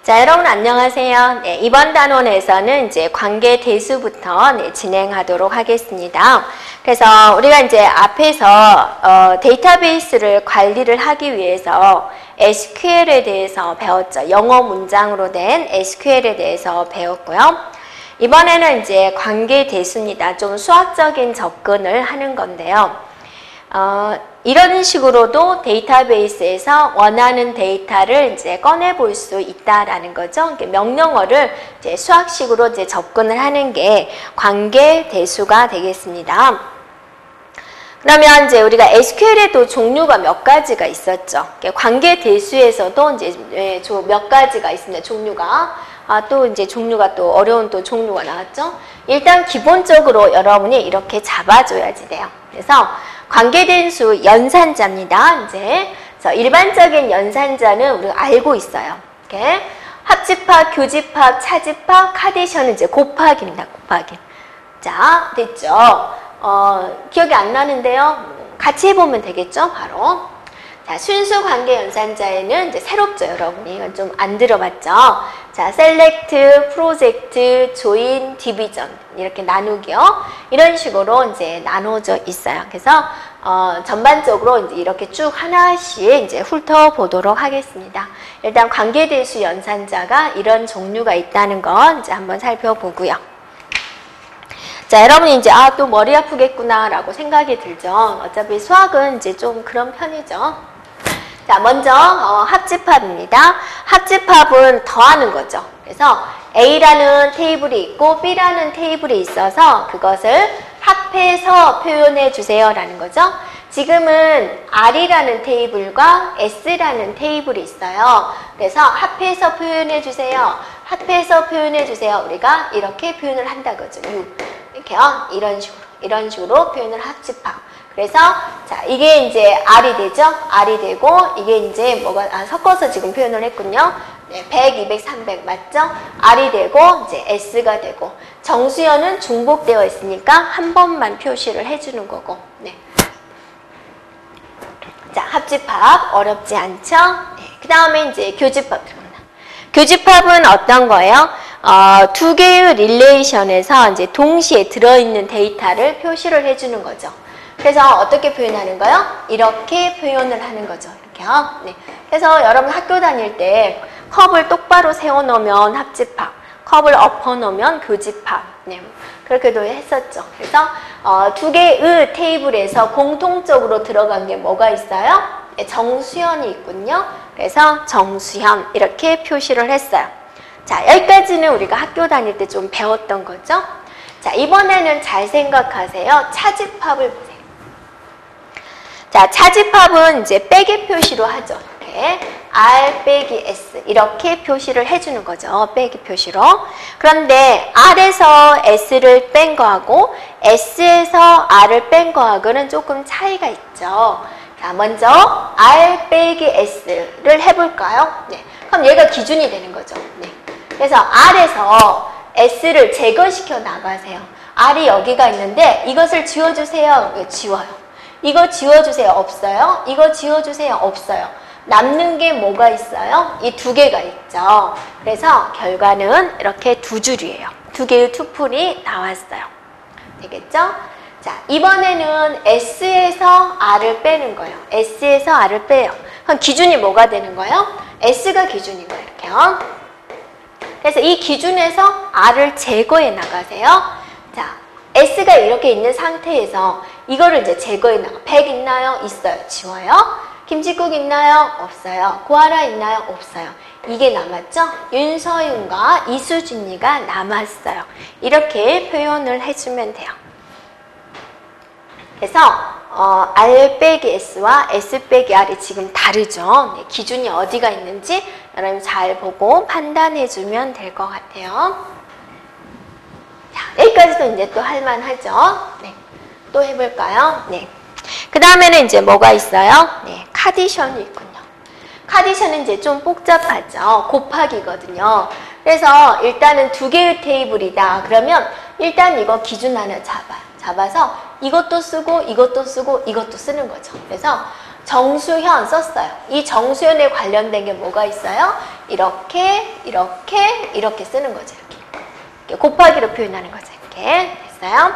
자, 여러분 안녕하세요. 네, 이번 단원에서는 이제 관계 대수부터 진행하도록 하겠습니다. 그래서 우리가 이제 앞에서 데이터베이스를 관리를 하기 위해서 SQL에 대해서 배웠죠. 영어 문장으로 된 SQL에 대해서 배웠고요. 이번에는 이제 관계 대수입니다. 좀 수학적인 접근을 하는 건데요. 이런 식으로도 데이터베이스에서 원하는 데이터를 이제 꺼내 볼 수 있다라는 거죠. 명령어를 이제 수학식으로 이제 접근을 하는 게 관계 대수가 되겠습니다. 그러면 이제 우리가 SQL에도 종류가 몇 가지가 있었죠. 관계 대수에서도 이제 몇 가지가 있습니다. 종류가. 또 이제 종류가 또 어려운 또 종류가 나왔죠. 일단 기본적으로 여러분이 이렇게 잡아줘야지 돼요. 그래서 관계대수 연산자입니다. 이제 그래서 일반적인 연산자는 우리가 알고 있어요. 이렇게 합집합, 교집합, 차집합, 카디션은 이제 곱하기입니다. 곱하기. 자, 됐죠? 기억이 안 나는데요. 같이 해보면 되겠죠? 바로. 자, 순수 관계 연산자에는 이제 새롭죠, 여러분이. 이건 좀 안 들어봤죠? 자, 셀렉트, 프로젝트, 조인, 디비전 이렇게 나누기요. 이런 식으로 이제 나눠져 있어요. 그래서 전반적으로 이제 이렇게 쭉 하나씩 이제 훑어보도록 하겠습니다. 일단 관계대수 연산자가 이런 종류가 있다는 거 이제 한번 살펴보고요. 자, 여러분이 이제 또 머리 아프겠구나 라고 생각이 들죠. 어차피 수학은 이제 좀 그런 편이죠. 자, 먼저 합집합입니다. 합집합은 더하는 거죠. 그래서 A라는 테이블이 있고 B라는 테이블이 있어서 그것을 합해서 표현해 주세요 라는 거죠. 지금은 R이라는 테이블과 S라는 테이블이 있어요. 그래서 합해서 표현해 주세요. 합해서 표현해 주세요. 우리가 이렇게 표현을 한다고죠. 이렇게요. 이런 식으로 표현을 합집합. 그래서 자, 이게 이제 R이 되죠? R이 되고 이게 이제 뭐가 섞어서 지금 표현을 했군요. 네, 100, 200, 300 맞죠? R이 되고 이제 S가 되고 정수연은 중복되어 있으니까 한 번만 표시를 해주는 거고. 네. 자, 합집합 어렵지 않죠? 네, 그 다음에 이제 교집합 들어옵니다. 교집합은 어떤 거예요? 두 개의 릴레이션에서 이제 동시에 들어있는 데이터를 표시를 해주는 거죠. 그래서 어떻게 표현하는 거요? 이렇게 표현을 하는 거죠. 이렇게요. 네. 그래서 여러분 학교 다닐 때 컵을 똑바로 세워놓으면 합집합, 컵을 엎어놓으면 교집합. 네. 그렇게도 했었죠. 그래서 두 개의 테이블에서 공통적으로 들어간 게 뭐가 있어요? 네, 정수현이 있군요. 그래서 정수현 이렇게 표시를 했어요. 자, 여기까지는 우리가 학교 다닐 때 좀 배웠던 거죠. 자, 이번에는 잘 생각하세요. 차집합을 보세요. 자, 차집합은 이제 빼기 표시로 하죠. 이렇게 R 빼기 S 이렇게 표시를 해주는 거죠. 빼기 표시로. 그런데 R에서 S를 뺀 거하고 S에서 R을 뺀 거하고는 조금 차이가 있죠. 자, 먼저 R 빼기 S를 해볼까요? 네. 그럼 얘가 기준이 되는 거죠. 네. 그래서 R에서 S를 제거시켜 나가세요. R이 여기가 있는데 이것을 지워주세요. 지워요. 이거 지워주세요. 없어요. 이거 지워주세요. 없어요. 남는 게 뭐가 있어요? 이 두 개가 있죠. 그래서 결과는 이렇게 두 줄이에요. 두 개의 투플이 나왔어요. 되겠죠? 자, 이번에는 S에서 R을 빼는 거예요. S에서 R을 빼요. 그럼 기준이 뭐가 되는 거예요? S가 기준인 거예요. 이렇게요. 그래서 이 기준에서 R을 제거해 나가세요. 자, S가 이렇게 있는 상태에서 이거를 이제 제거해 나가. 100 있나요? 있어요. 지워요. 김치국 있나요? 없어요. 고아라 있나요? 없어요. 이게 남았죠? 윤서윤과 이수진이가 남았어요. 이렇게 표현을 해주면 돼요. 그래서 R 빼기 S와 S 빼기 R이 지금 다르죠. 네, 기준이 어디가 있는지 여러분 잘 보고 판단해주면 될 것 같아요. 자, 여기까지도 이제 또 할만하죠. 네, 또 해볼까요? 네. 그 다음에는 이제 뭐가 있어요? 네, 카디션이 있군요. 카디션은 이제 좀 복잡하죠. 곱하기거든요. 그래서 일단은 두 개의 테이블이다. 그러면 일단 이거 기준 하나 잡아요. 잡아서 이것도 쓰고 이것도 쓰고 이것도 쓰는 거죠. 그래서 정수현 썼어요. 이 정수현에 관련된 게 뭐가 있어요? 이렇게 쓰는 거죠. 이렇게 곱하기로 표현하는 거죠. 이렇게 됐어요.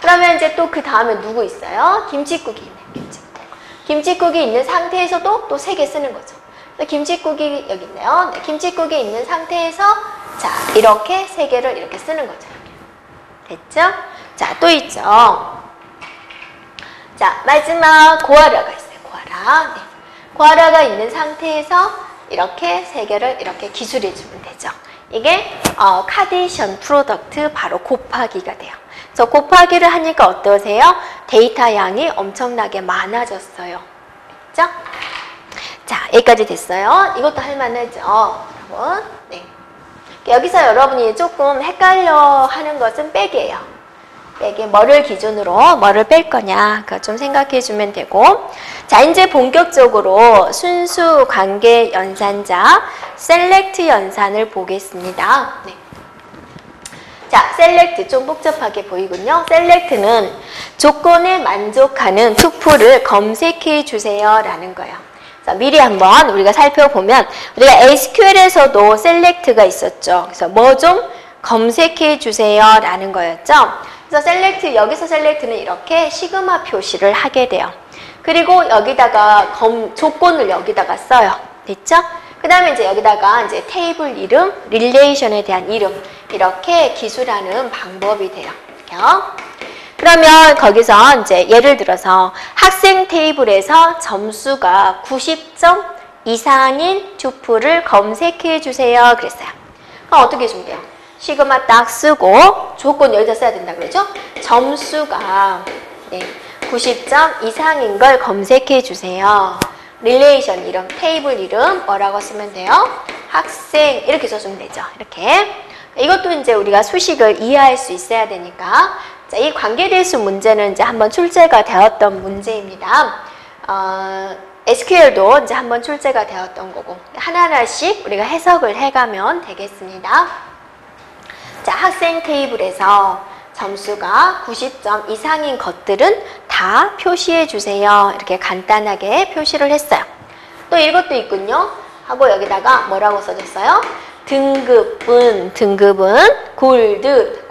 그러면 이제 또 그 다음에 누구 있어요? 김칫국이 있네요. 김칫국이 있는 상태에서도 또 3개 쓰는 거죠. 김칫국이 여기 있네요. 네, 김칫국이 있는 상태에서 자 이렇게 3개를 이렇게 쓰는 거죠. 됐죠? 자, 또 있죠. 자, 마지막 고아라가 있어요. 고아라. 네. 고아라가 있는 상태에서 이렇게 3개를 이렇게 기술해 주면 되죠. 이게 카데이션 프로덕트 바로 곱하기가 돼요. 그래서 곱하기를 하니까 어떠세요? 데이터 양이 엄청나게 많아졌어요. 됐죠? 자, 여기까지 됐어요. 이것도 할만하죠, 여러분. 네. 여기서 여러분이 조금 헷갈려 하는 것은 백이에요. 백이 뭐를 기준으로 뭐를 뺄 거냐, 그거 좀 생각해 주면 되고. 자, 이제 본격적으로 순수 관계 연산자, 셀렉트 연산을 보겠습니다. 네. 자, 셀렉트 좀 복잡하게 보이군요. 셀렉트는 조건에 만족하는 투표를 검색해 주세요 라는 거예요. 자, 미리 한번 우리가 살펴보면 우리가 SQL에서도 셀렉트가 있었죠. 그래서 뭐 좀 검색해 주세요 라는 거였죠. 그래서 셀렉트, 여기서 셀렉트는 이렇게 시그마 표시를 하게 돼요. 그리고 여기다가 조건을 여기다가 써요. 됐죠? 그 다음에 이제 여기다가 이제 테이블 이름, 릴레이션에 대한 이름 이렇게 기술하는 방법이 돼요. 이렇게요. 그러면 거기서 이제 예를 들어서 학생 테이블에서 점수가 90점 이상인 투표를 검색해 주세요. 그랬어요. 그럼 어떻게 해주면 돼요? 시그마 딱 쓰고 조건 여기다 써야 된다 그러죠? 점수가 90점 이상인 걸 검색해 주세요. 릴레이션 이름, 테이블 이름 뭐라고 쓰면 돼요? 학생 이렇게 써주면 되죠. 이렇게. 이것도 이제 우리가 수식을 이해할 수 있어야 되니까. 자, 이 관계대수 문제는 이제 한번 출제가 되었던 문제입니다. SQL도 이제 한번 출제가 되었던 거고 하나하나씩 우리가 해석을 해가면 되겠습니다. 자, 학생 테이블에서 점수가 90점 이상인 것들은 다 표시해 주세요. 이렇게 간단하게 표시를 했어요. 또 이것도 있군요. 하고 여기다가 뭐라고 써줬어요? 등급은 골드.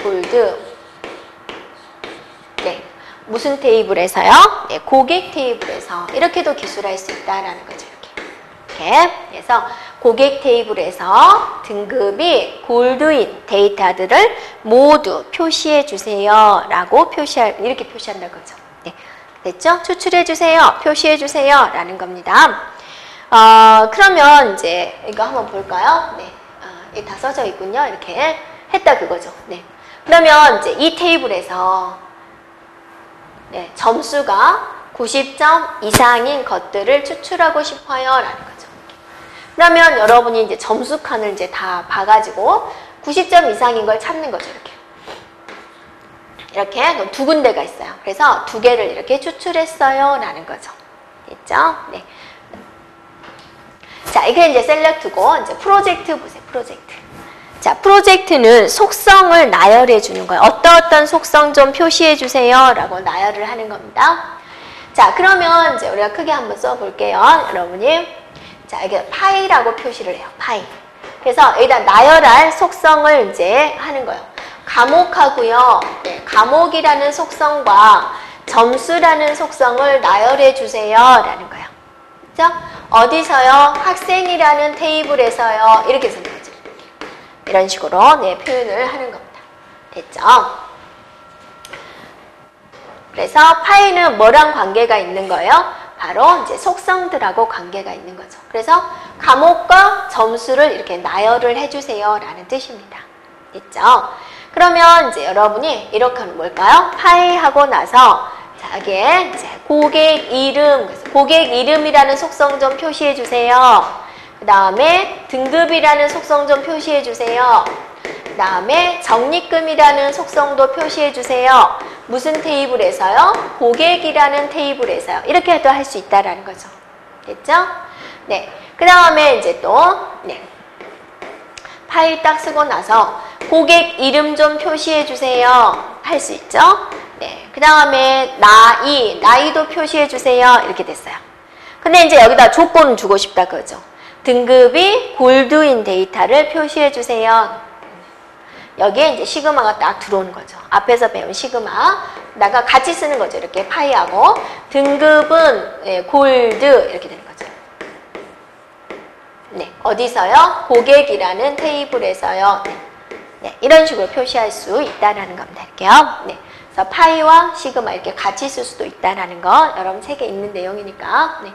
네, 무슨 테이블에서요? 네, 고객 테이블에서 이렇게도 기술할 수 있다라는 거죠. 이렇게. 그래서 고객 테이블에서 등급이 골드인 데이터들을 모두 표시해 주세요 라고 이렇게 표시한다는 거죠. 네. 됐죠? 추출해 주세요, 표시해 주세요 라는 겁니다. 그러면 이제 이거 한번 볼까요? 네. 여기 다 써져 있군요. 이렇게 했다 그거죠. 네. 그러면 이제 이 테이블에서 점수가 90점 이상인 것들을 추출하고 싶어요 라는 거죠. 그러면 여러분이 이제 점수 칸을 이제 다 봐가지고 90점 이상인 걸 찾는 거죠. 이렇게 두 군데가 있어요. 그래서 2개를 이렇게 추출했어요 라는 거죠. 됐죠? 네. 자, 이게 이제 셀렉트고 이제 프로젝트 보세요. 프로젝트. 자, 프로젝트는 속성을 나열해 주는 거예요. 어떤 속성 좀 표시해 주세요 라고 나열을 하는 겁니다. 자, 그러면 이제 우리가 크게 한번 써볼게요. 여러분이. 자, 이게 파이라고 표시를 해요. 파이. 그래서 여기다 나열할 속성을 이제 하는 거예요. 과목하고요. 네, 과목이라는 속성과 점수라는 속성을 나열해 주세요 라는 거예요. 그죠? 어디서요? 학생이라는 테이블에서요. 이렇게 쓰는 거죠. 이런 식으로 표현을 하는 겁니다. 됐죠? 그래서 파이는 뭐랑 관계가 있는 거예요? 바로 이제 속성들하고 관계가 있는 거죠. 그래서 과목과 점수를 이렇게 나열을 해주세요 라는 뜻입니다. 됐죠? 그러면 이제 여러분이 이렇게 하면 뭘까요? 파이 하고 나서 자, 여기에 이제 고객 이름, 그래서 고객 이름이라는 속성 좀 표시해 주세요. 그 다음에 등급이라는 속성 좀 표시해 주세요. 그 다음에 적립금이라는 속성도 표시해 주세요. 무슨 테이블에서요? 고객이라는 테이블에서요. 이렇게도 할 수 있다라는 거죠. 됐죠? 네. 그 다음에 이제 또, 파일 딱 쓰고 나서 고객 이름 좀 표시해 주세요. 할 수 있죠? 네. 그 다음에 나이도 표시해 주세요. 이렇게 됐어요. 근데 이제 여기다 조건을 주고 싶다 그거죠. 등급이 골드인 데이터를 표시해 주세요. 여기에 이제 시그마가 딱 들어오는 거죠. 앞에서 배운 시그마다가 같이 쓰는 거죠. 이렇게 파이하고 등급은 골드 이렇게 되는 거죠. 네, 어디서요? 고객이라는 테이블에서요. 네, 이런 식으로 표시할 수 있다라는 겁니다. 할게요. 네, 그래서 파이와 시그마 이렇게 같이 쓸 수도 있다라는 거 여러분 책에 있는 내용이니까. 네.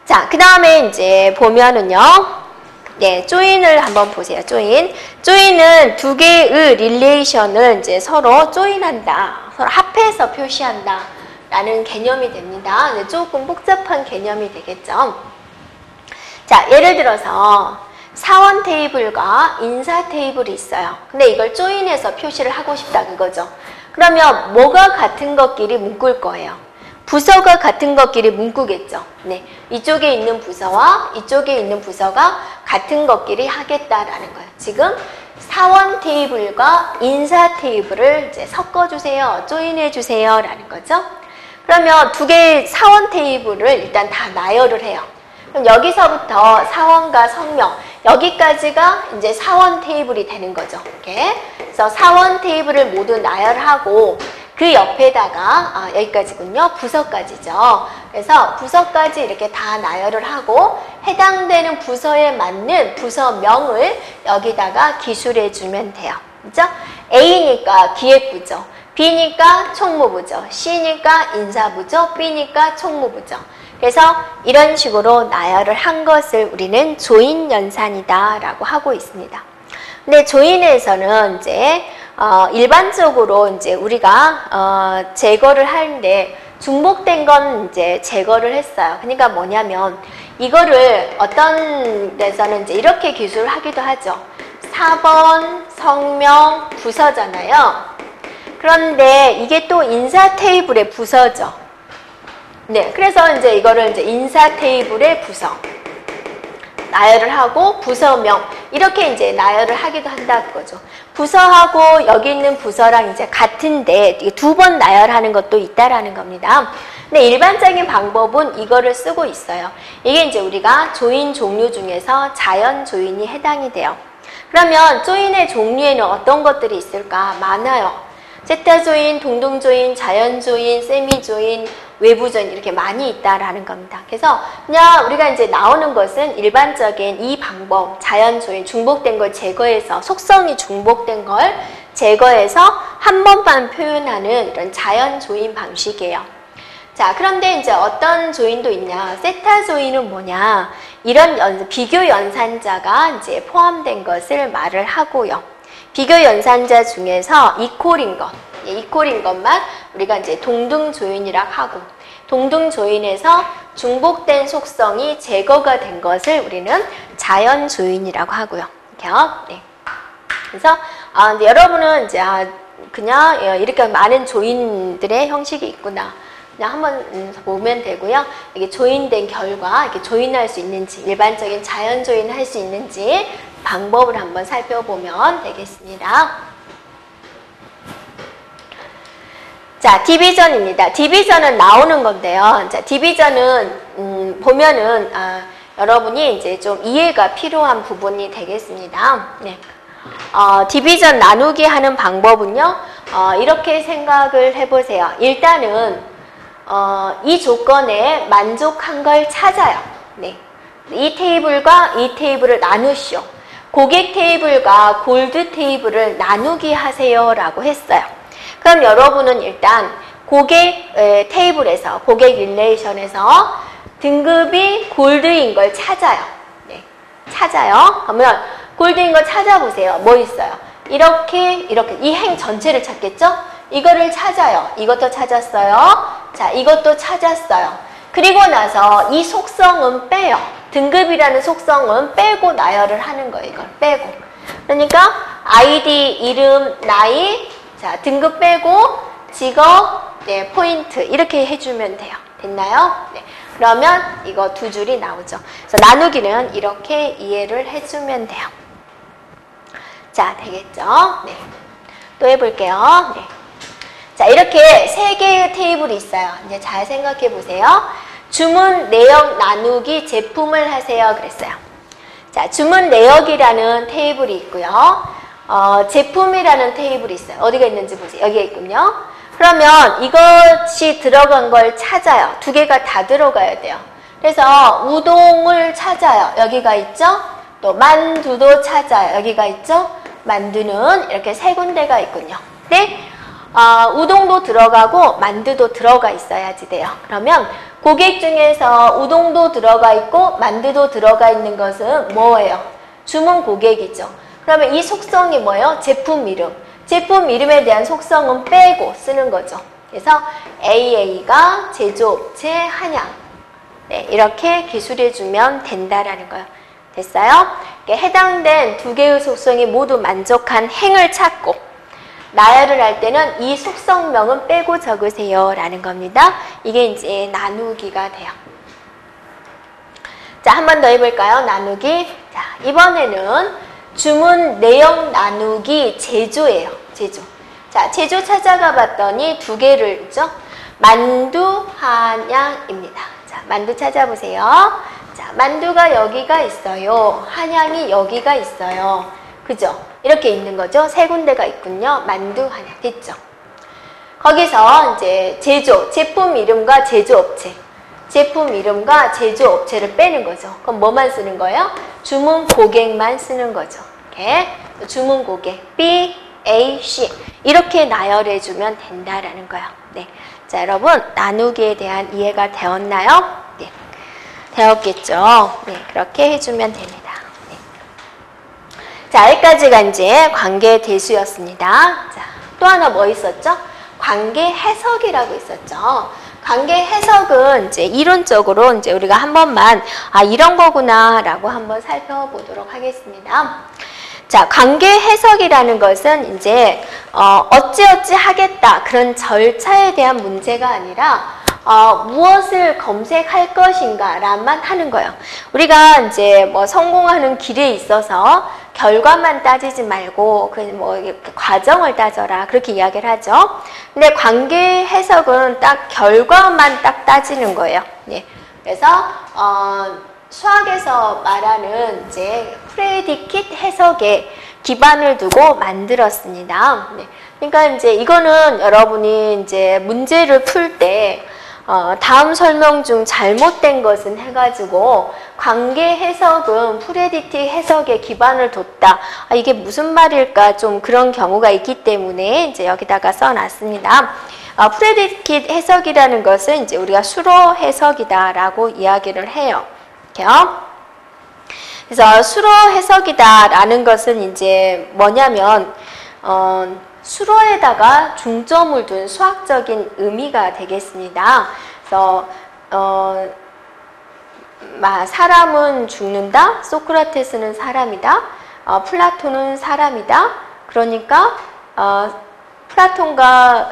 자, 그 다음에 이제 보면은요. 네, 조인을 한번 보세요. 조인은 두 개의 릴레이션을 이제 서로 조인한다. 서로 합해서 표시한다. 라는 개념이 됩니다. 네, 조금 복잡한 개념이 되겠죠. 자, 예를 들어서 사원 테이블과 인사 테이블이 있어요. 근데 이걸 조인해서 표시를 하고 싶다 그거죠. 그러면 뭐가 같은 것끼리 묶을 거예요? 부서가 같은 것끼리 묶겠죠. 네, 이쪽에 있는 부서와 이쪽에 있는 부서가 같은 것끼리 하겠다라는 거예요. 지금 사원 테이블과 인사 테이블을 이제 섞어주세요. 조인해주세요. 라는 거죠. 그러면 두 개의 사원 테이블을 일단 다 나열을 해요. 그럼 여기서부터 사원과 성명, 여기까지가 이제 사원 테이블이 되는 거죠. 이렇게. 그래서 사원 테이블을 모두 나열하고 그 옆에다가 여기까지군요. 부서까지죠. 그래서 부서까지 이렇게 다 나열을 하고 해당되는 부서에 맞는 부서명을 여기다가 기술해 주면 돼요. 그죠? A니까 기획부죠. B니까 총무부죠. C니까 인사부죠. B니까 총무부죠. 그래서 이런 식으로 나열을 한 것을 우리는 조인 연산이다 라고 하고 있습니다. 근데 조인에서는 이제 일반적으로 이제 우리가 제거를 하는데 중복된 건 이제 제거를 했어요. 그러니까 뭐냐면 이거를 어떤 데서는 이제 이렇게 기술을 하기도 하죠. 4번 성명 부서잖아요. 그런데 이게 또 인사 테이블의 부서죠. 네, 그래서 이제 이거를 이제 인사 테이블의 부서 나열을 하고 부서명 이렇게 이제 나열을 하기도 한다 그거죠. 부서하고 여기 있는 부서랑 이제 같은데 두 번 나열하는 것도 있다라는 겁니다. 근데 일반적인 방법은 이거를 쓰고 있어요. 이게 이제 우리가 조인 종류 중에서 자연 조인이 해당이 돼요. 그러면 조인의 종류에는 어떤 것들이 있을까? 많아요. 세타 조인, 동동 조인, 자연 조인, 세미 조인, 외부 조인 이렇게 많이 있다라는 겁니다. 그래서 그냥 우리가 이제 나오는 것은 일반적인 이 방법, 자연 조인, 중복된 걸 제거해서 속성이 중복된 걸 제거해서 한 번만 표현하는 이런 자연 조인 방식이에요. 자, 그런데 이제 어떤 조인도 있냐? 세타 조인은 뭐냐? 이런 비교 연산자가 이제 포함된 것을 말을 하고요. 비교 연산자 중에서 이퀄인 것, 이퀄인 것만 우리가 이제 동등 조인이라고 하고, 동등 조인에서 중복된 속성이 제거가 된 것을 우리는 자연 조인이라고 하고요. 이렇게요. 네. 그래서 근데 여러분은 이제 그냥 이렇게 많은 조인들의 형식이 있구나. 그냥 한번 보면 되고요. 이게 조인된 결과 이렇게 조인할 수 있는지, 일반적인 자연 조인을 할 수 있는지 방법을 한번 살펴보면 되겠습니다. 자, 디비전입니다. 디비전은 나오는 건데요. 자, 디비전은 보면은 여러분이 이제 좀 이해가 필요한 부분이 되겠습니다. 네. 디비전 나누기 하는 방법은요. 이렇게 생각을 해보세요. 일단은 이 조건에 만족한 걸 찾아요. 네. 이 테이블과 이 테이블을 나누시오. 고객 테이블과 골드 테이블을 나누기 하세요 라고 했어요. 그럼 여러분은 일단 고객 테이블에서, 고객 릴레이션에서 등급이 골드인 걸 찾아요. 네. 찾아요. 그러면 골드인 걸 찾아보세요. 뭐 있어요? 이렇게 이 행 전체를 찾겠죠? 이거를 찾아요. 이것도 찾았어요. 자, 이것도 찾았어요. 그리고 나서 이 속성은 빼요. 등급이라는 속성은 빼고 나열을 하는 거예요. 이걸 빼고. 그러니까 아이디, 이름, 나이, 자, 등급 빼고 직업, 네, 포인트 이렇게 해주면 돼요. 됐나요? 네. 그러면 이거 두 줄이 나오죠. 그래서 나누기는 이렇게 이해를 해주면 돼요. 자, 되겠죠? 네. 또 해볼게요. 네. 자, 이렇게 세 개의 테이블이 있어요. 이제 잘 생각해 보세요. 주문 내역 나누기 제품을 하세요. 그랬어요. 자, 주문 내역이라는 테이블이 있고요. 제품이라는 테이블이 있어요. 어디가 있는지 보세요. 여기가 있군요. 그러면 이것이 들어간 걸 찾아요. 두 개가 다 들어가야 돼요. 그래서 우동을 찾아요. 여기가 있죠? 또 만두도 찾아요. 여기가 있죠? 만두는 이렇게 세 군데가 있군요. 네? 우동도 들어가고 만두도 들어가 있어야지 돼요. 그러면 고객 중에서 우동도 들어가 있고 만두도 들어가 있는 것은 뭐예요? 주문 고객이죠. 그러면 이 속성이 뭐예요? 제품 이름. 제품 이름에 대한 속성은 빼고 쓰는 거죠. 그래서 AA가 제조업체 한양. 네, 이렇게 기술해주면 된다라는 거예요. 됐어요? 해당된 두 개의 속성이 모두 만족한 행을 찾고 나열을 할 때는 이 속성명은 빼고 적으세요 라는 겁니다. 이게 이제 나누기가 돼요. 자, 한 번 더 해볼까요? 나누기. 자, 이번에는 주문 내역 나누기 제조예요. 제조. 자, 제조 찾아가 봤더니 두 개를 있죠? 만두, 한양입니다. 자, 만두 찾아보세요. 자, 만두가 여기가 있어요. 한양이 여기가 있어요. 그죠? 이렇게 있는 거죠. 세 군데가 있군요. 만두, 한양. 됐죠? 거기서 이제 제조, 제품 이름과 제조업체. 제품 이름과 제조업체를 빼는 거죠. 그럼 뭐만 쓰는 거예요? 주문 고객만 쓰는 거죠. 이렇게. 주문 고객. B, A, C. 이렇게 나열해주면 된다라는 거예요. 네. 자, 여러분, 나누기에 대한 이해가 되었나요? 네. 되었겠죠? 네. 그렇게 해주면 됩니다. 네. 자, 여기까지가 이제 관계 대수였습니다. 자, 또 하나 뭐 있었죠? 관계 해석이라고 있었죠. 관계 해석은 이제 이론적으로 이제 우리가 한 번만 이런 거구나라고 한번 살펴보도록 하겠습니다. 자, 관계 해석이라는 것은 이제 어찌어찌 하겠다 그런 절차에 대한 문제가 아니라 무엇을 검색할 것인가라만 하는 거예요. 우리가 이제 뭐 성공하는 길에 있어서 결과만 따지지 말고 뭐 과정을 따져라 그렇게 이야기를 하죠. 근데 관계 해석은 딱 결과만 딱 따지는 거예요. 네. 그래서 수학에서 말하는 이제 프레디킷 해석에 기반을 두고 만들었습니다. 네. 그러니까 이제 이거는 여러분이 이제 문제를 풀 때 다음 설명 중 잘못된 것은 해가지고 관계 해석은 프레디킷 해석에 기반을 뒀다. 이게 무슨 말일까 좀 그런 경우가 있기 때문에 이제 여기다가 써놨습니다. 프레디킷 해석이라는 것은 이제 우리가 수로 해석이다라고 이야기를 해요. 이렇게요. 그래서 수로 해석이다라는 것은 이제 뭐냐면 수로에다가 중점을 둔 수학적인 의미가 되겠습니다. 그래서 사람은 죽는다. 소크라테스는 사람이다. 플라톤은 사람이다. 그러니까 플라톤과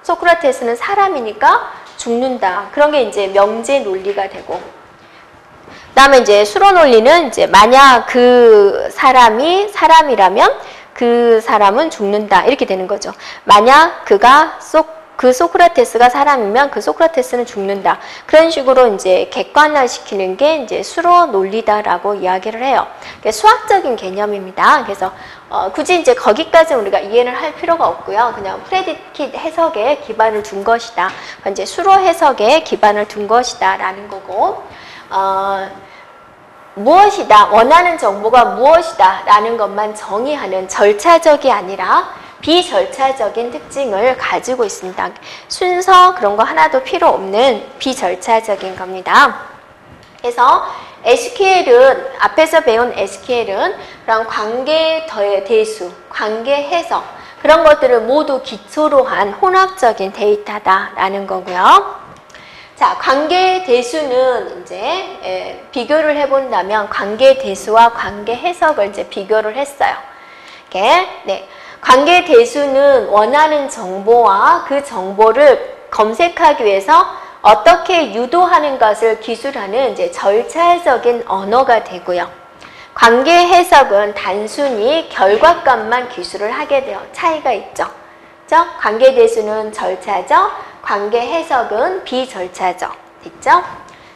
소크라테스는 사람이니까 죽는다. 그런 게 이제 명제 논리가 되고. 그다음에 이제 수로 논리는 이제 만약 그 사람이 사람이라면 그 사람은 죽는다. 이렇게 되는 거죠. 만약 그 소크라테스가 사람이면 그 소크라테스는 죽는다. 그런 식으로 이제 객관화시키는 게 이제 수로 논리다라고 이야기를 해요. 수학적인 개념입니다. 그래서 굳이 이제 거기까지는 우리가 이해를 할 필요가 없고요. 그냥 프레디킷 해석에 기반을 둔 것이다. 이제 수로 해석에 기반을 둔 것이다라는 거고. 무엇이다, 원하는 정보가 무엇이다 라는 것만 정의하는 절차적이 아니라 비절차적인 특징을 가지고 있습니다. 순서 그런 거 하나도 필요 없는 비절차적인 겁니다. 그래서 SQL은 앞에서 배운 SQL은 그런 관계 대수, 관계 해석 그런 것들을 모두 기초로 한 혼합적인 데이터다라는 거고요. 자, 관계 대수는 이제 비교를 해본다면 관계 대수와 관계 해석을 이제 비교를 했어요. 이렇게 네, 관계 대수는 원하는 정보와 그 정보를 검색하기 위해서 어떻게 유도하는 것을 기술하는 이제 절차적인 언어가 되고요. 관계 해석은 단순히 결과값만 기술을 하게 돼요. 차이가 있죠. 그렇죠? 관계 대수는 절차적, 관계 해석은 비절차적. 됐죠?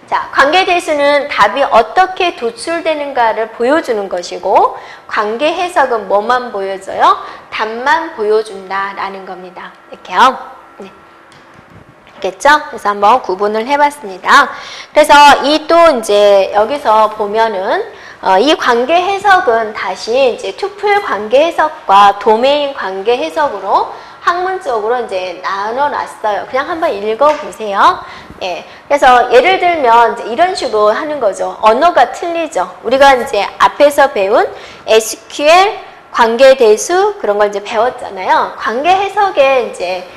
자, 관계대수는 답이 어떻게 도출되는가를 보여주는 것이고 관계 해석은 뭐만 보여줘요? 답만 보여준다라는 겁니다. 이렇게요. 네. 알겠죠? 그래서 한번 구분을 해봤습니다. 그래서 이 또 이제 여기서 보면은 이 관계 해석은 다시 이제 투플 관계 해석과 도메인 관계 해석으로 학문적으로 이제 나눠놨어요. 그냥 한번 읽어보세요. 예. 그래서 예를 들면 이제 이런 식으로 하는 거죠. 언어가 틀리죠. 우리가 이제 앞에서 배운 SQL, 관계대수 그런 걸 이제 배웠잖아요. 관계 해석에 이제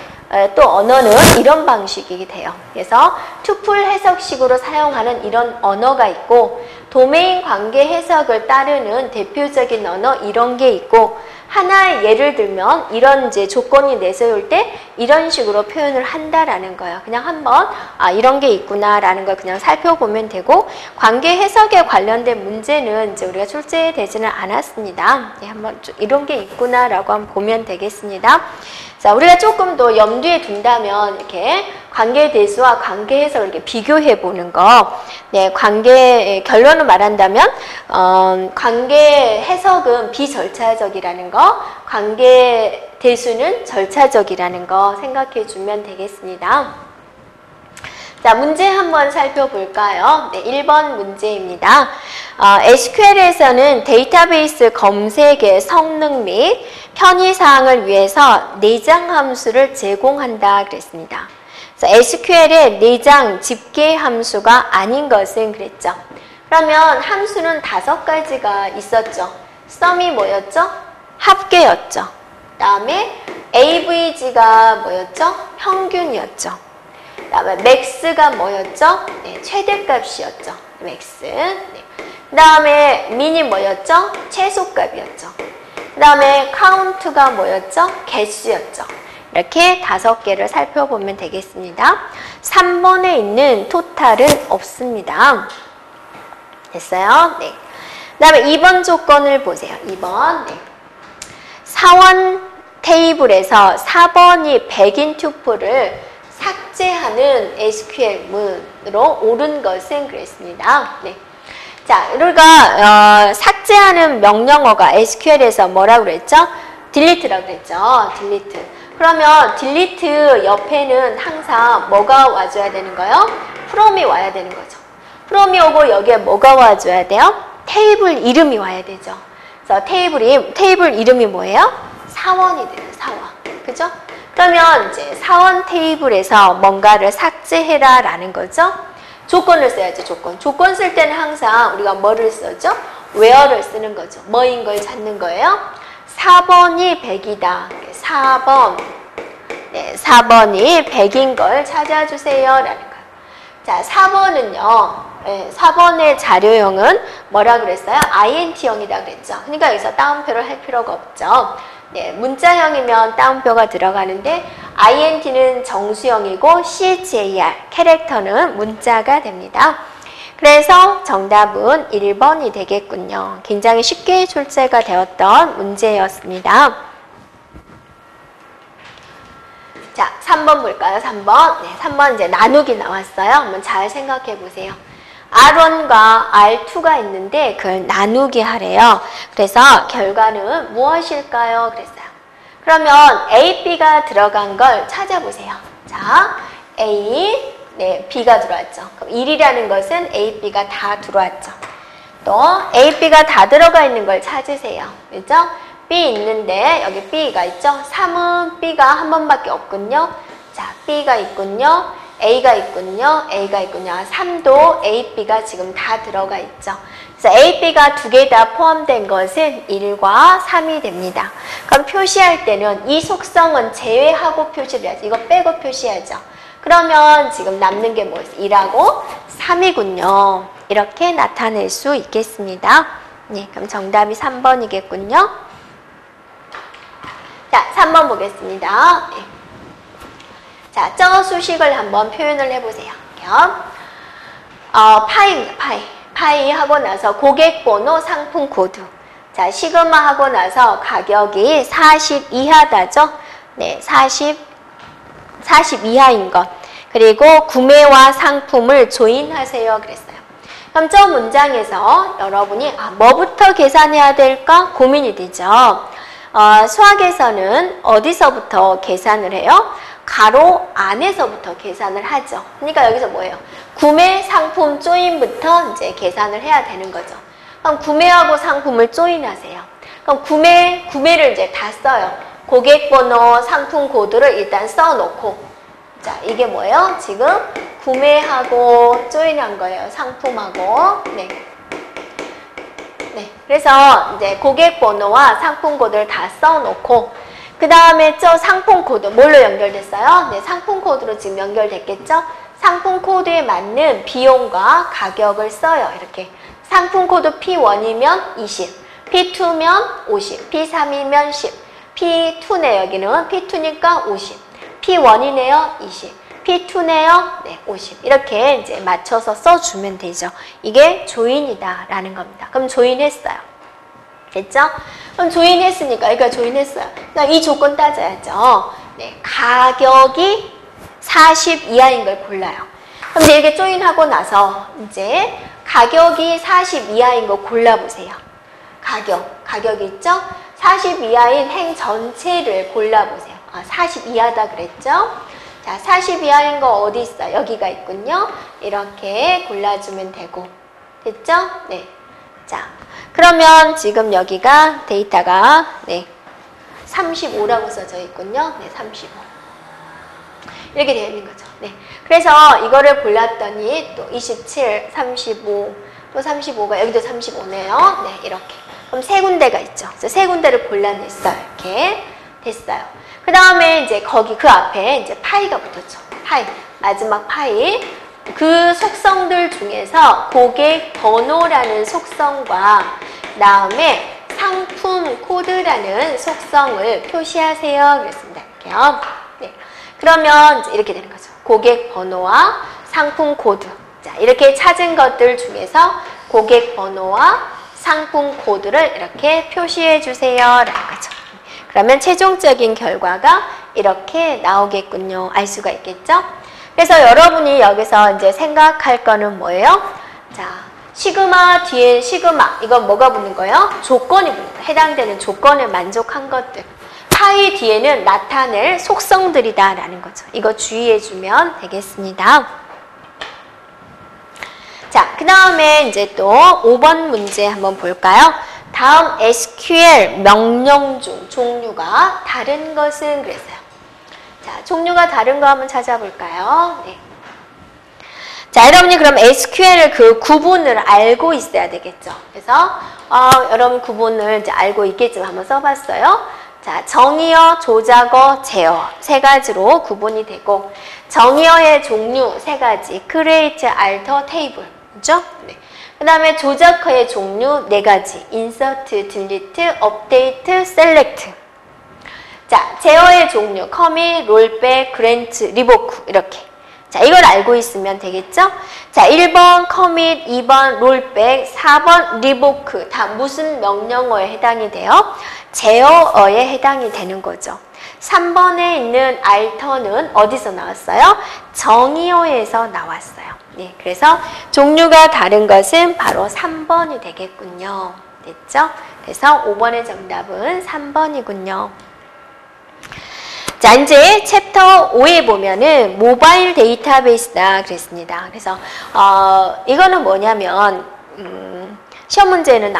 또 언어는 이런 방식이 돼요. 그래서 투플 해석식으로 사용하는 이런 언어가 있고 도메인 관계 해석을 따르는 대표적인 언어 이런 게 있고 하나의 예를 들면 이런 이제 조건이 내세울 때 이런 식으로 표현을 한다라는 거예요. 그냥 한번 이런 게 있구나라는 걸 그냥 살펴보면 되고 관계 해석에 관련된 문제는 이제 우리가 출제되지는 않았습니다. 한번 이런 게 있구나라고 한번 보면 되겠습니다. 자, 우리가 조금 더 염두에 둔다면 이렇게 관계 대수와 관계 해석을 이렇게 비교해 보는 거. 네, 결론을 말한다면 관계 해석은 비절차적이라는 거, 관계 대수는 절차적이라는 거 생각해 주면 되겠습니다. 자, 문제 한번 살펴볼까요? 네, 1번 문제입니다. SQL에서는 데이터베이스 검색의 성능 및 편의사항을 위해서 내장 함수를 제공한다 그랬습니다. SQL의 내장 집계 함수가 아닌 것은 그랬죠. 그러면 함수는 5가지가 있었죠. sum이 뭐였죠? 합계였죠. 그 다음에 avg가 뭐였죠? 평균이었죠. 그 다음에 max가 뭐였죠? 네, 최대값이었죠. max. 네. 그 다음에 min이 뭐였죠? 최소값이었죠. 그 다음에 count가 뭐였죠? 개수였죠. 이렇게 5개를 살펴보면 되겠습니다. 3번에 있는 토탈은 없습니다. 됐어요? 네. 그 다음에 2번 조건을 보세요. 2번. 네. 사원 테이블에서 4번이 100인 튜플을 삭제하는 SQL문으로 옳은 것은 그랬습니다. 네. 자, 우리가 삭제하는 명령어가 SQL에서 뭐라고 그랬죠? delete라고 그랬죠. delete. 그러면 delete 옆에는 항상 뭐가 와줘야 되는 거예요? from이 와야 되는 거죠. from이 오고 여기에 뭐가 와줘야 돼요? 테이블 이름이 와야 되죠. 그래서 테이블 이름이 뭐예요? 사원이 돼요. 사원. 그죠? 그러면 이제 사원 테이블에서 뭔가를 삭제해라 라는 거죠. 조건을 써야죠. 조건 쓸 때는 항상 우리가 뭐를 쓰죠? where를 쓰는 거죠. 뭐인 걸 찾는 거예요? 4번이 100이다. 4번. 네, 4번이 100인 걸 찾아주세요. 라는 거예요. 자, 4번은요. 네, 4번의 자료형은 뭐라 그랬어요? INT형이다 그랬죠. 그러니까 여기서 따옴표를 할 필요가 없죠. 네, 문자형이면 따옴표가 들어가는데 INT는 정수형이고 CHAR, 캐릭터는 문자가 됩니다. 그래서 정답은 1번이 되겠군요. 굉장히 쉽게 출제가 되었던 문제였습니다. 자, 3번 볼까요? 3번. 네, 3번 이제 나누기 나왔어요. 한번 잘 생각해 보세요. R1과 R2가 있는데 그걸 나누기 하래요. 그래서 결과는 무엇일까요? 그랬어요. 그러면 A, B가 들어간 걸 찾아보세요. 자, A, 네, B가 들어왔죠. 그럼 1이라는 것은 A, B가 다 들어왔죠. 또 A, B가 다 들어가 있는 걸 찾으세요. 그렇죠? B 있는데 여기 B가 있죠? 3은 B가 한 번밖에 없군요. 자, B가 있군요. A가 있군요. A가 있군요. 3도 A, B가 지금 다 들어가 있죠. 그래서 A, B가 2개 다 포함된 것은 1과 3이 됩니다. 그럼 표시할 때는 이 속성은 제외하고 표시를 해야죠. 이거 빼고 표시하죠. 그러면 지금 남는 게 뭐예요? 1하고 3이군요. 이렇게 나타낼 수 있겠습니다. 네, 그럼 정답이 3번이겠군요. 자, 3번 보겠습니다. 네. 자, 저 수식을 한번 표현을 해보세요. 파이 하고 나서 고객번호 상품 코드. 자, 시그마 하고 나서 가격이 40 이하다죠? 네, 40 이하인 것. 그리고 구매와 상품을 조인하세요 그랬어요. 그럼 저 문장에서 여러분이 뭐부터 계산해야 될까 고민이 되죠. 수학에서는 어디서부터 계산을 해요? 가로 안에서부터 계산을 하죠. 그러니까 여기서 뭐예요? 구매, 상품, 조인부터 이제 계산을 해야 되는 거죠. 그럼 구매하고 상품을 조인하세요. 그럼 구매를 이제 다 써요. 고객번호, 상품 코드를 일단 써놓고. 자, 이게 뭐예요? 지금 구매하고 조인한 거예요. 상품하고. 네. 네. 그래서 이제 고객번호와 상품 코드를 다 써놓고, 그 다음에 저 상품 코드, 뭘로 연결됐어요? 네, 상품 코드로 지금 연결됐겠죠? 상품 코드에 맞는 비용과 가격을 써요. 이렇게. 상품 코드 P1이면 20, P2면 50, P3이면 10, P2네, 여기는. P2니까 50, P1이네요, 20. P2네요, 네, 50. 이렇게 이제 맞춰서 써주면 되죠. 이게 조인이다 라는 겁니다. 그럼 조인했어요. 됐죠? 그럼 조인했으니까, 그러니까 조인했어요. 그러니까 이 조건 따져야죠. 네, 가격이 40 이하인 걸 골라요. 그럼 이제 이렇게 조인하고 나서 이제 가격이 40 이하인 거 골라보세요. 가격 있죠? 40 이하인 행 전체를 골라보세요. 40 이하다 그랬죠? 자, 40 이하인 거 어디 있어요? 여기가 있군요. 이렇게 골라주면 되고. 됐죠? 네. 자, 그러면 지금 여기가 데이터가, 네, 35라고 써져 있군요. 네, 35. 이렇게 되어 있는 거죠. 네. 그래서 이거를 골랐더니 또 27, 35, 또 35가 여기도 35네요. 네, 이렇게. 그럼 세 군데가 있죠. 그래서 세 군데를 골라냈어요. 이렇게 됐어요. 그 다음에 이제 거기 그 앞에 이제 파이가 붙었죠. 마지막 파이. 그 속성들 중에서 고객 번호라는 속성과 그다음에 상품 코드라는 속성을 표시하세요. 그랬습니다. 이렇게요. 네. 그러면 이제 이렇게 되는 거죠. 고객 번호와 상품 코드. 자, 이렇게 찾은 것들 중에서 고객 번호와 상품 코드를 이렇게 표시해 주세요. 라는 거죠. 그러면 최종적인 결과가 이렇게 나오겠군요. 알 수가 있겠죠? 그래서 여러분이 여기서 이제 생각할 거는 뭐예요? 자, 시그마 뒤에 시그마. 이건 뭐가 붙는 거예요? 조건이 붙는 거예요. 해당되는 조건을 만족한 것들. 파이 뒤에는 나타낼 속성들이다 라는 거죠. 이거 주의해주면 되겠습니다. 자, 그 다음에 이제 또 5번 문제 한번 볼까요? 다음 SQL 명령 중 종류가 다른 것은 그랬어요. 자, 종류가 다른 거 한번 찾아볼까요? 네. 자, 여러분이 그럼 SQL을 그 구분을 알고 있어야 되겠죠. 그래서 여러분 구분을 이제 알고 있겠지만 한번 써봤어요. 자, 정의어, 조작어, 제어 세 가지로 구분이 되고 정의어의 종류 세 가지, create, alter, table, 그죠? 네. 그 다음에 조작어의 종류 네 가지, insert, delete, update, select. 자, 제어의 종류, commit, rollback, grant, revoke 이렇게. 자, 이걸 알고 있으면 되겠죠? 자, 1번 commit, 2번 rollback, 4번 revoke 다 무슨 명령어에 해당이 돼요? 제어어에 해당이 되는 거죠. 3번에 있는 alter는 어디서 나왔어요? 정의어에서 나왔어요. 네, 그래서 종류가 다른 것은 바로 3번이 되겠군요. 됐죠? 그래서 5번의 정답은 3번이군요. 자, 이제 챕터 5에 보면은 모바일 데이터베이스다 그랬습니다. 그래서 이거는 뭐냐면 시험 문제는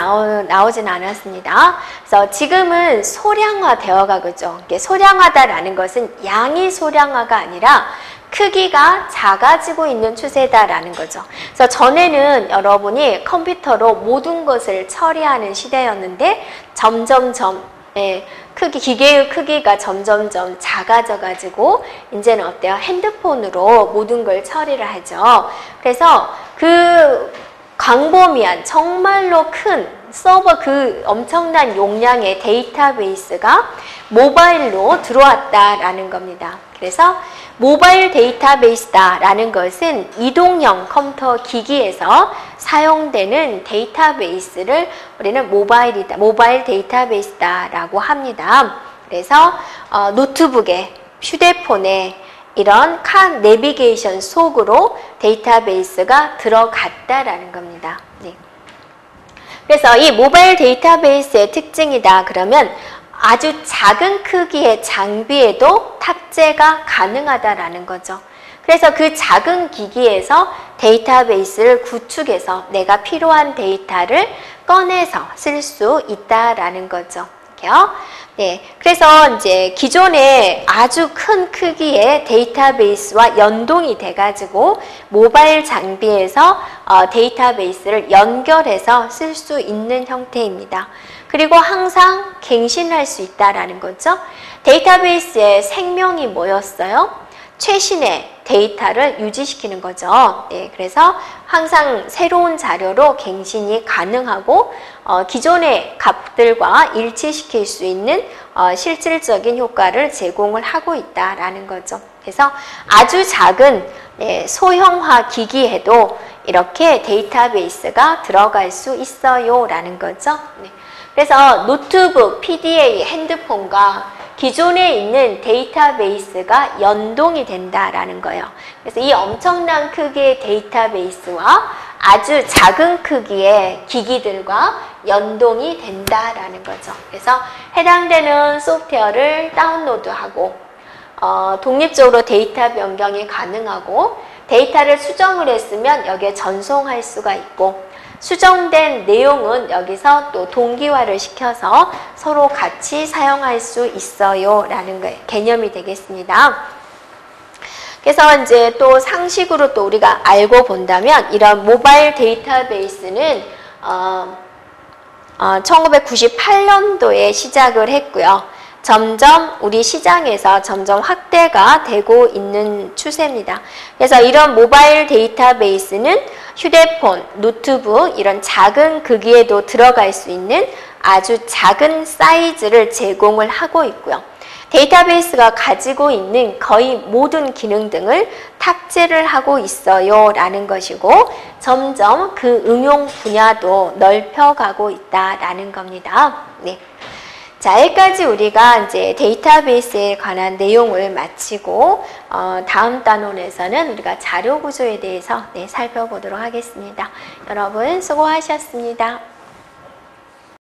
나오진 않았습니다. 그래서 지금은 소량화 되어 가고죠. 소량화다라는 것은 양이 소량화가 아니라 크기가 작아지고 있는 추세다라는 거죠. 그래서 전에는 여러분이 컴퓨터로 모든 것을 처리하는 시대였는데 점점점 기계의 크기가 점점점 작아져 가지고 이제는 어때요? 핸드폰으로 모든 걸 처리를 하죠. 그래서 그 광범위한 정말로 큰 서버 그 엄청난 용량의 데이터베이스가 모바일로 들어왔다라는 겁니다. 그래서 모바일 데이터베이스다라는 것은 이동형 컴퓨터 기기에서 사용되는 데이터베이스를 우리는 모바일 데이터베이스다라고 합니다. 그래서 노트북에, 휴대폰에, 이런 카 내비게이션 속으로 데이터베이스가 들어갔다라는 겁니다. 네. 그래서 이 모바일 데이터베이스의 특징이다 그러면 아주 작은 크기의 장비에도 탑재가 가능하다라는 거죠. 그래서 그 작은 기기에서 데이터베이스를 구축해서 내가 필요한 데이터를 꺼내서 쓸 수 있다라는 거죠. 네, 그래서 이제 기존에 아주 큰 크기의 데이터베이스와 연동이 돼가지고 모바일 장비에서 데이터베이스를 연결해서 쓸 수 있는 형태입니다. 그리고 항상 갱신할 수 있다라는 거죠. 데이터베이스의 생명이 뭐였어요? 최신의 데이터를 유지시키는 거죠. 네, 그래서 항상 새로운 자료로 갱신이 가능하고 기존의 값들과 일치시킬 수 있는 실질적인 효과를 제공을 하고 있다라는 거죠. 그래서 아주 작은 소형화 기기에도 이렇게 데이터베이스가 들어갈 수 있어요 라는 거죠. 네. 그래서 노트북, PDA, 핸드폰과 기존에 있는 데이터베이스가 연동이 된다라는 거예요. 그래서 이 엄청난 크기의 데이터베이스와 아주 작은 크기의 기기들과 연동이 된다라는 거죠. 그래서 해당되는 소프트웨어를 다운로드하고 독립적으로 데이터 변경이 가능하고 데이터를 수정을 했으면 여기에 전송할 수가 있고 수정된 내용은 여기서 또 동기화를 시켜서 서로 같이 사용할 수 있어요 라는 개념이 되겠습니다. 그래서 이제 또 상식으로 또 우리가 알고 본다면 이런 모바일 데이터베이스는 1998년도에 시작을 했고요. 점점 우리 시장에서 점점 확대가 되고 있는 추세입니다. 그래서 이런 모바일 데이터베이스는 휴대폰, 노트북 이런 작은 크기에도 들어갈 수 있는 아주 작은 사이즈를 제공을 하고 있고요. 데이터베이스가 가지고 있는 거의 모든 기능 등을 탑재를 하고 있어요 라는 것이고 점점 그 응용 분야도 넓혀가고 있다라는 겁니다. 네. 자, 여기까지 우리가 이제 데이터베이스에 관한 내용을 마치고 다음 단원에서는 우리가 자료 구조에 대해서 살펴보도록 하겠습니다. 여러분 수고하셨습니다.